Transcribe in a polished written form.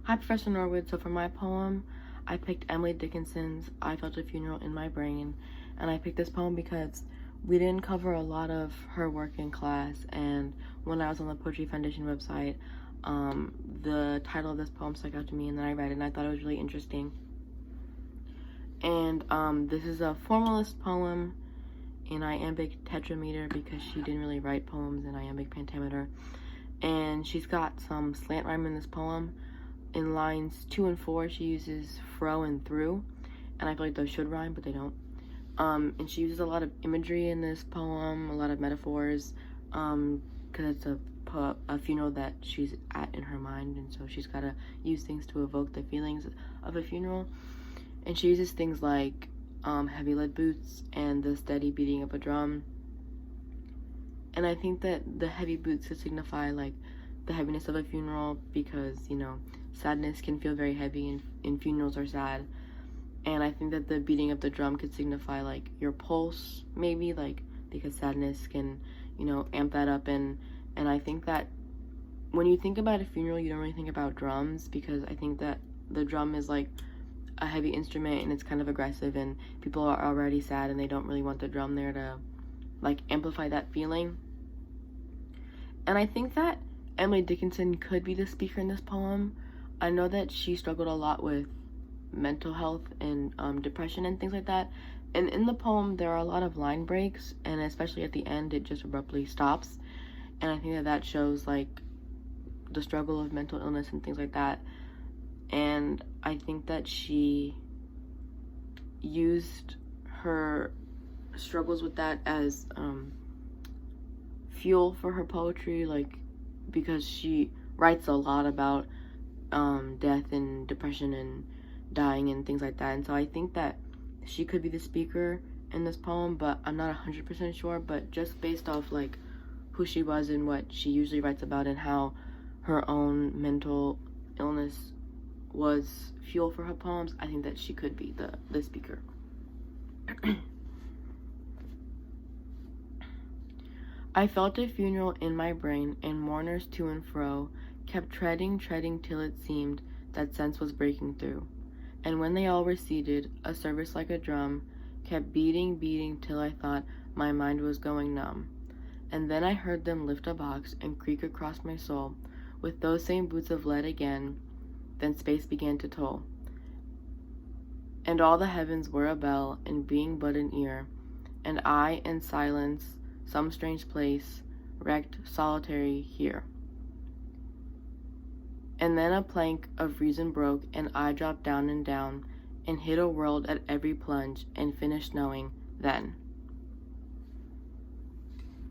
Hi, Professor Norwood. So for my poem, I picked Emily Dickinson's I Felt a Funeral in My Brain. And I picked this poem because we didn't cover a lot of her work in class. And when I was on the Poetry Foundation website, the title of this poem stuck out to me, and then I read it and I thought it was really interesting. And this is a formalist poem in iambic tetrameter because she didn't really write poems in iambic pentameter. And she's got some slant rhyme in this poem. In lines 2 and 4, she uses fro and through, and I feel like those should rhyme, but they don't. And she uses a lot of imagery in this poem, a lot of metaphors, because it's a funeral that she's at in her mind, and so she's got to use things to evoke the feelings of a funeral. And she uses things like heavy lead boots and the steady beating of a drum. And I think that the heavy boots could signify like the heaviness of a funeral because, sadness can feel very heavy and funerals are sad. And I think that the beating of the drum could signify like your pulse, maybe, like, because sadness can, amp that up. And I think that when you think about a funeral, you don't really think about drums, because I think that the drum is like a heavy instrument and it's kind of aggressive, and people are already sad and they don't really want the drum there to like amplify that feeling. And I think that Emily Dickinson could be the speaker in this poem. I know that she struggled a lot with mental health and depression and things like that. And in the poem, there are a lot of line breaks, and especially at the end, it just abruptly stops. And I think that shows like the struggle of mental illness and things like that. And I think that she used her struggles with that as fuel for her poetry, like, because she writes a lot about death and depression and dying and things like that. And so I think that she could be the speaker in this poem, but I'm not 100% sure. But just based off like who she was and what she usually writes about and how her own mental illness was fuel for her poems, I think that she could be the speaker. I felt a funeral in my brain, and mourners to and fro kept treading till it seemed that sense was breaking through. And when they all were seated, a service like a drum kept beating till I thought my mind was going numb. And then I heard them lift a box and creak across my soul with those same boots of lead again. Then space began to toll, and all the heavens were a bell, and being but an ear, and I in silence, some strange place, wrecked, solitary here. And then a plank of reason broke, and I dropped down, and hit a world at every plunge, and finished knowing then.